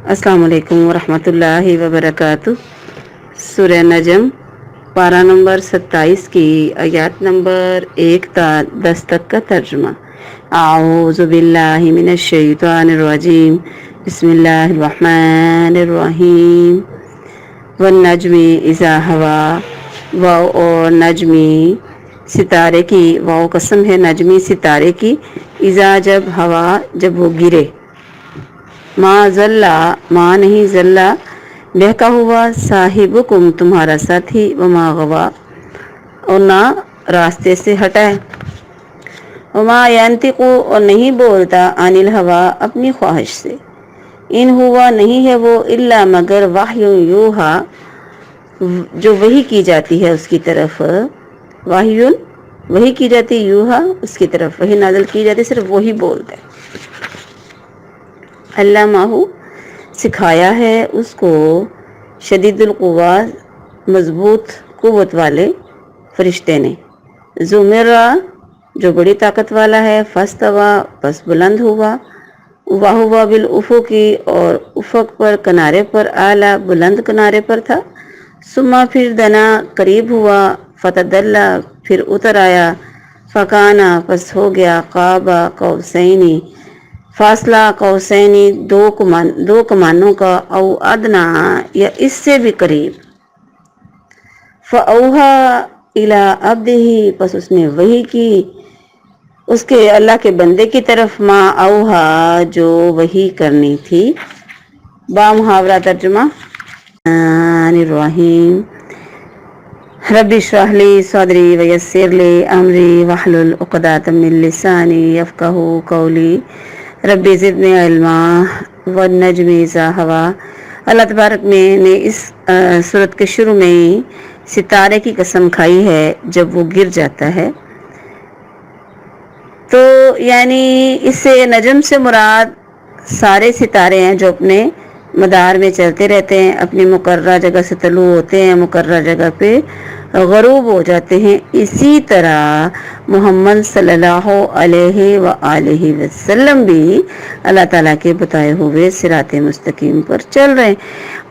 السلام علیکم ورحمۃ اللہ وبرکاتہ۔ سورہ نجم پارہ نمبر 27 کی آیات نمبر 1 تا 10 تک کا ترجمہ۔ اعوذ باللہ من الشیطان الرجیم، بسم اللہ الرحمن الرحیم۔ والنجم اذا ہوا، واو اور نجمی ستارے کی، واو قسم ہے نجمی ستارے کی، اذا جب ہوا جب وہ گرے، ما ضلع ما نہیں ضلع بہکا ہوا، صاحبکم تمہارا ساتھی، وما غوا اور نہ راستے سے ہٹا ہے، وما ینطق اور نہیں بولتا، عن الہوا اپنی خواہش سے، ان ہوا نہیں ہے وہ، الا مگر وحی یوحا جو وحی کی جاتی ہے اس کی طرف، وحی کی جاتی، یوحا اس کی طرف وحی نازل کی جاتی، صرف وہی بولتا ہے۔ علمہ سکھایا ہے اس کو، شدید القوا مضبوط قوت والے فرشتے نے، ذو مرہ جو بڑی طاقت والا ہے، فاستوی پس بلند ہوا، وہو بالافق اور افق پر کنارے پر، اعلیٰ بلند کنارے پر تھا، ثم پھر دنا قریب ہوا، فتدلی پھر اتر آیا، فکانا پس ہو گیا، قاب قوسین فاصلہ، قوسین دو کمانوں کا، او ادنا یا اس سے بھی قریب، فاوحا الی عبدہ پس اس نے وحی کی اس کے اللہ کے بندے کی طرف، ما اوحا جو وحی کرنی تھی۔ با محاورہ ترجمہ۔ الرحیم رب اشرح لی صدری ویسر لی امری واحلل عقدۃ من لسانی یفقہوا قولی رب زدنی علما والنجم اذا ہوا۔ اللہ تبارک نے اس سورت کے شروع میں ستارے کی قسم کھائی ہے جب وہ گر جاتا ہے، تو یعنی اس سے نجم سے مراد سارے ستارے ہیں جو اپنے مدار میں چلتے رہتے ہیں، اپنی مقررہ جگہ سے طلوع ہوتے ہیں، مقررہ جگہ پہ غروب ہو جاتے ہیں۔ اسی طرح محمد صلی اللہ علیہ وآلہ وسلم بھی اللہ تعالیٰ کے بتائے ہوئے صراط مستقیم پر چل رہے ہیں،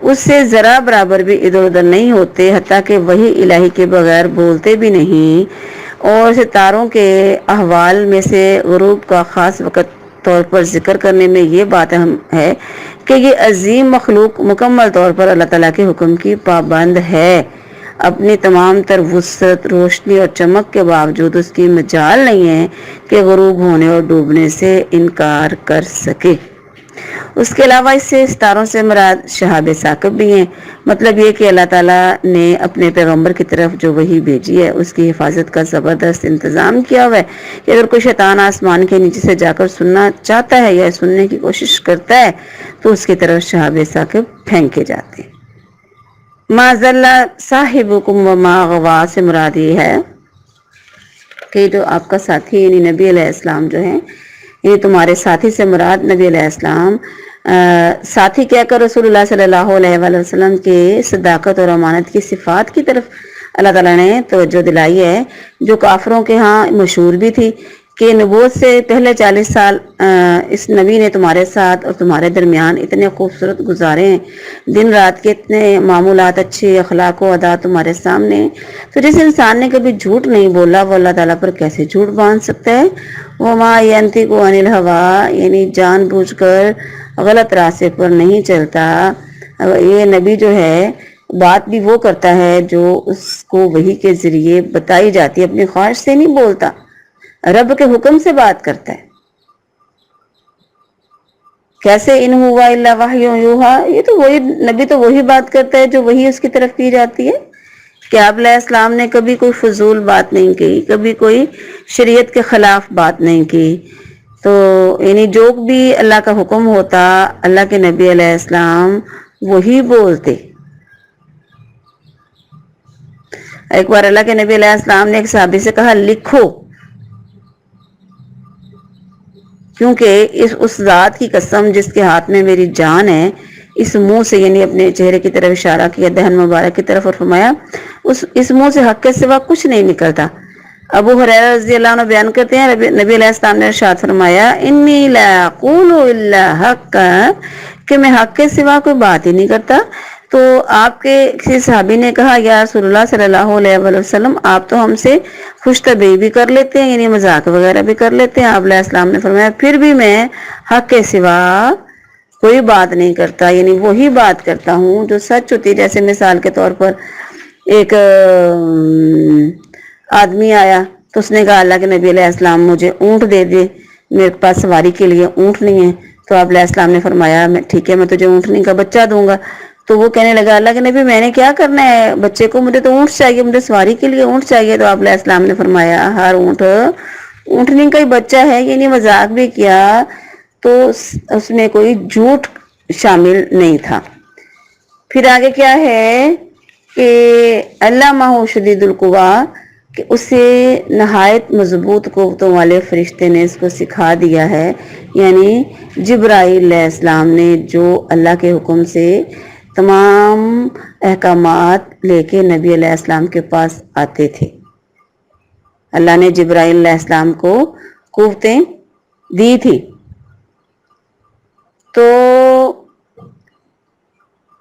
اس سے ذرا برابر بھی ادھر ادھر نہیں ہوتے، حتیٰ کہ وحی الہی کے بغیر بولتے بھی نہیں۔ اور ستاروں کے احوال میں سے غروب کا خاص وقت طور پر ذکر کرنے میں یہ بات اہم ہے کہ یہ عظیم مخلوق مکمل طور پر اللہ تعالیٰ کے حکم کی پابند ہے، اپنی تمام تر وسعت، روشنی اور چمک کے باوجود اس کی مجال نہیں ہے کہ غروب ہونے اور ڈوبنے سے انکار کر سکے۔ اس کے علاوہ اس سے ستاروں سے مراد شہاب ثاقب بھی ہیں، مطلب یہ کہ اللہ تعالیٰ نے اپنے پیغمبر کی طرف جو وحی بھیجی ہے اس کی حفاظت کا زبردست انتظام کیا ہوا ہے کہ اگر کوئی شیطان آسمان کے نیچے سے جا کر سننا چاہتا ہے یا سننے کی کوشش کرتا ہے تو اس کی طرف شہاب ثاقب پھینکے جاتے ہیں۔ ما ضل صاحبکم وما غوا سے مراد یہ ہے کہ جو آپ کا ساتھی یعنی نبی علیہ السلام جو ہیں، یہ تمہارے ساتھی سے مراد نبی علیہ السلام ساتھی کہہ کر رسول اللہ صلی اللہ علیہ وآلہ وسلم کے صداقت اور امانت کی صفات کی طرف اللہ تعالیٰ نے توجہ دلائی ہے، جو کافروں کے ہاں مشہور بھی تھی کہ نبوت سے پہلے 40 سال اس نبی نے تمہارے ساتھ اور تمہارے درمیان اتنے خوبصورت گزارے ہیں، دن رات کے اتنے معمولات، اچھے اخلاق و عادات تمہارے سامنے ہیں، تو جس انسان نے کبھی جھوٹ نہیں بولا وہ اللہ تعالیٰ پر کیسے جھوٹ باندھ سکتا ہے؟ وما ینطق عن الہویٰ یعنی جان بوجھ کر غلط راستے پر نہیں چلتا، یہ نبی جو ہے بات بھی وہ کرتا ہے جو اس کو وحی کے ذریعے بتائی جاتی ہے، اپنی خواہش سے نہیں بولتا، رب کے حکم سے بات کرتا ہے۔ کیسے؟ ان ہوا الا وحی یوحا، یہ تو وہی نبی تو وہی بات کرتا ہے جو وہی اس کی طرف کی جاتی ہے، کہ آپ علیہ السلام نے کبھی کوئی فضول بات نہیں کی، کبھی کوئی شریعت کے خلاف بات نہیں کی، تو یعنی جو بھی اللہ کا حکم ہوتا اللہ کے نبی علیہ السلام وہی بولتے۔ ایک بار اللہ کے نبی علیہ السلام نے ایک صحابی سے کہا لکھو، کیونکہ اس ذات کی قسم جس کے ہاتھ میں میری جان ہے، اس منہ سے یعنی اپنے چہرے کی طرف اشارہ کیا دہن مبارک کی طرف اور فرمایا اس منہ سے حق کے سوا کچھ نہیں نکلتا۔ ابو ہریرہ رضی اللہ عنہ بیان کرتے ہیں نبی علیہ السلام نے ارشاد فرمایا انی لا اقول الا حقا، کہ میں حق کے سوا کوئی بات ہی نہیں کرتا۔ تو آپ کے کسی صحابی نے کہا یا رسول اللہ صلی اللہ علیہ وسلم آپ تو ہم سے خوش طبعی بھی کر لیتے ہیں، یعنی مذاق وغیرہ بھی کر لیتے ہیں۔ آپ علیہ السلام نے فرمایا پھر بھی میں حق کے سوا کوئی بات نہیں کرتا، یعنی وہی بات کرتا ہوں جو سچ ہوتی ہے۔ جیسے مثال کے طور پر ایک آدمی آیا تو اس نے کہا اللہ کے نبی علیہ السلام مجھے اونٹ دے دے، میرے پاس سواری کے لیے اونٹ نہیں ہے۔ تو آپ علیہ السلام نے فرمایا ٹھیک ہے میں تجھے اونٹنی کا بچہ دوں گا۔ تو وہ کہنے لگا اللہ کے نبی میں نے کیا کرنا ہے بچے کو، مجھے تو اونٹ چاہیے، مجھے سواری کے لیے اونٹ چاہیے۔ تو آپ علیہ السلام نے فرمایا ہر اونٹنی کا ہی بچہ ہے، یعنی مذاق بھی کیا تو اس میں کوئی جھوٹ شامل نہیں تھا۔ پھر آگے کیا ہے کہ اللہ ماہ شدید القوا، کہ اسے نہایت مضبوط قوتوں والے فرشتے نے اس کو سکھا دیا ہے، یعنی جبرائیل علیہ السلام نے جو اللہ کے حکم سے تمام احکامات لے کے نبی علیہ السلام کے پاس آتے تھے۔ اللہ نے جبرائیل علیہ السلام کو قوتیں دی تھی، تو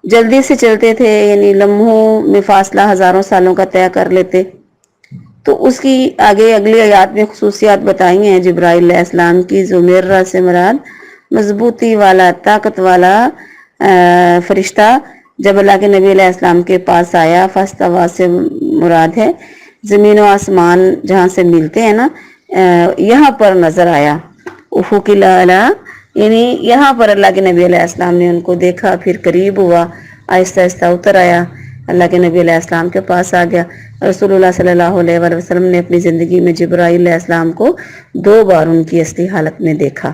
جلدی سے چلتے تھے، یعنی لمحوں میں فاصلہ ہزاروں سالوں کا طے کر لیتے۔ تو اس کی آگے اگلی آیات میں خصوصیات بتائی ہیں جبرائیل علیہ السلام کی۔ زمیرہ سے مراد مضبوطی والا طاقت والا فرشتہ جب اللہ کے نبی علیہ السلام کے پاس آیا، فاستوا سے مراد ہے زمین و آسمان جہاں سے ملتے ہیں نا، یہاں پر نظر آیا۔ افق الاعلی، یعنی یہاں پر اللہ کے نبی علیہ السلام نے ان کو دیکھا، پھر قریب ہوا، آہستہ آہستہ اتر آیا، اللہ کے نبی علیہ السلام کے پاس آ گیا۔ رسول اللہ صلی اللہ علیہ وسلم نے اپنی زندگی میں جبرائیل علیہ السلام کو 2 بار ان کی اصلی حالت میں دیکھا۔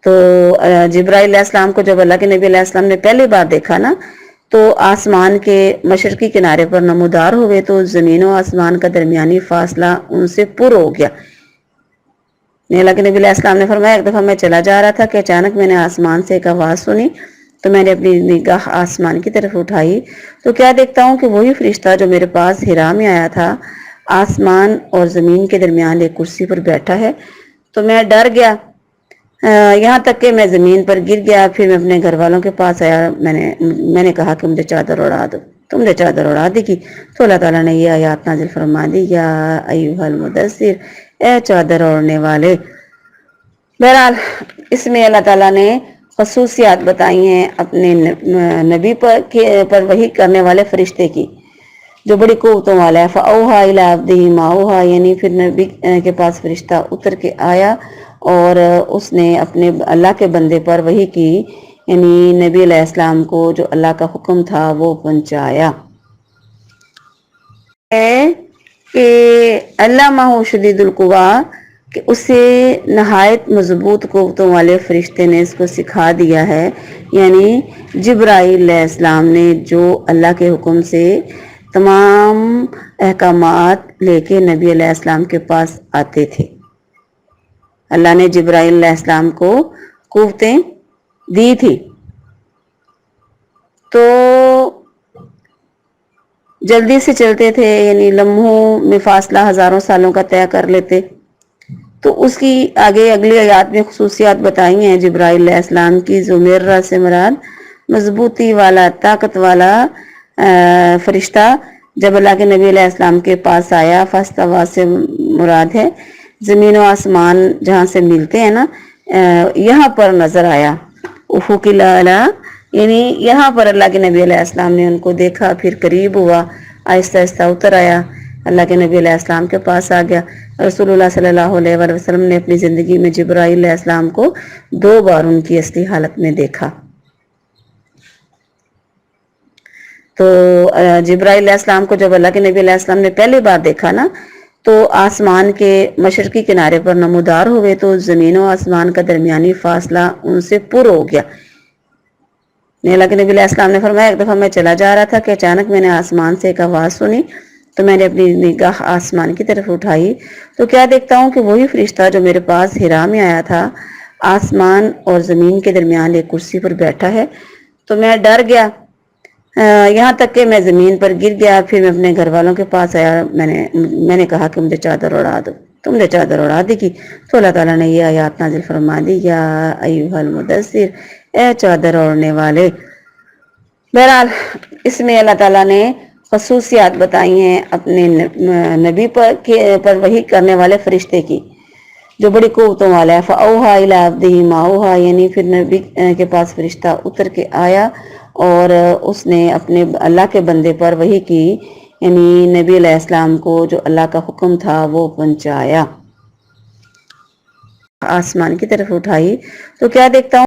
تو جبرائیل علیہ السلام کو جب اللہ کے نبی علیہ السلام نے پہلی بار دیکھا نا، تو آسمان کے مشرقی کنارے پر نمودار ہوئے، تو زمین و آسمان کا درمیانی فاصلہ ان سے پر ہو گیا۔ اللہ کے نبی علیہ السلام نے فرمایا ایک دفعہ میں چلا جا رہا تھا کہ اچانک میں نے آسمان سے ایک آواز سنی، تو میں نے اپنی نگاہ آسمان کی طرف اٹھائی تو کیا دیکھتا ہوں کہ وہی فرشتہ جو میرے پاس حرا میں آیا تھا آسمان اور زمین کے درمیان ایک کرسی پر بیٹھا ہے۔ تو میں ڈر گیا، یہاں تک کہ میں زمین پر گر گیا۔ پھر میں اپنے گھر والوں کے پاس آیا، میں نے کہا کہ مجھے چادر اڑا دو، تو مجھے چادر اڑا دی کی۔ تو اللہ تعالیٰ نے یہ آیات نازل فرما دی، یا ایھا المدثر، اے چادر اوڑھنے والے۔ بہرحال اس میں اللہ تعالیٰ نے خصوصیات بتائی ہیں اپنے نبی پر وحی کرنے والے فرشتے کی، جو بڑی قوتوں والا ہے۔ فَأَوْحَىٰ إِلَىٰ عَبْدِهِ مَا أَوْحَىٰ، یعنی پھر نبی کے پاس فرشتہ اتر کے آیا اور اس نے اپنے اللہ کے بندے پر وحی کی، یعنی نبی علیہ السلام کو جو اللہ کا حکم تھا وہ پہنچایا۔ کہ اللہ ماہ شدید القوا، کہ اسے نہایت مضبوط قوتوں والے فرشتے نے اس کو سکھا دیا ہے، یعنی جبرائیل علیہ السلام نے جو اللہ کے حکم سے تمام احکامات لے کے نبی علیہ السلام کے پاس آتے تھے۔ اللہ نے جبرائیل علیہ السلام کو قوتیں دی تھی، تو جلدی سے چلتے تھے، یعنی لمحوں میں فاصلہ ہزاروں سالوں کا طے کر لیتے۔ تو اس کی آگے اگلی آیات میں خصوصیات بتائی ہیں جبرائیل علیہ السلام کی۔ زمیرہ سے مراد مضبوطی والا طاقت والا فرشتہ جب اللہ کے نبی علیہ السلام کے پاس آیا، فاستوا سے مراد ہے زمین و آسمان جہاں سے ملتے ہیں نا، یہاں پر نظر آیا۔ افق الاعلی، یعنی یہاں پر اللہ کے نبی علیہ السلام نے ان کو دیکھا، پھر قریب ہوا، آہستہ آہستہ اتر آیا، اللہ کے نبی علیہ السلام کے پاس آ گیا۔ رسول اللہ صلی اللہ علیہ وسلم نے اپنی زندگی میں جبرائیل علیہ السلام کو 2 بار ان کی اصلی حالت میں دیکھا۔ تو جبرائیل علیہ السلام کو جب اللہ کے نبی علیہ السلام نے پہلی بار دیکھا نا، تو آسمان کے مشرقی کنارے پر نمودار ہوئے، تو زمین و آسمان کا درمیانی فاصلہ ان سے پر ہو گیا۔ اللہ کے نبی علیہ السلام نے فرمایا ایک دفعہ میں چلا جا رہا تھا کہ اچانک میں نے آسمان سے ایک آواز سنی، تو میں نے اپنی نگاہ آسمان کی طرف اٹھائی تو کیا دیکھتا ہوں کہ وہی فرشتہ جو میرے پاس حرا میں آیا تھا آسمان اور زمین کے درمیان ایک کرسی پر بیٹھا ہے۔ تو میں ڈر گیا، یہاں تک کہ میں زمین پر گر گیا۔ پھر میں اپنے گھر والوں کے پاس آیا، میں نے کہا کہ مجھے چادر اڑا دو، تم نے چادر اڑا دی کی۔ تو اللہ تعالیٰ نے یہ آیات نازل فرما دی، یا ایھا المدثر، اے چادر اوڑھنے والے۔ بہرحال اس میں اللہ تعالیٰ نے خصوصیات بتائی ہیں اپنے نبی پر وحی کرنے والے فرشتے کی، جو بڑی قوتوں والا ہے۔ فَأَوْحَىٰ إِلَىٰ عَبْدِهِ مَا أَوْحَىٰ، یعنی پھر نبی کے پاس فرشتہ اتر کے آیا اور اس نے اپنے اللہ کے بندے پر وحی کی، یعنی نبی علیہ السلام کو جو اللہ کا حکم تھا وہ پہنچایا۔ آسمان کی طرف اٹھائی تو کیا دیکھتا ہوں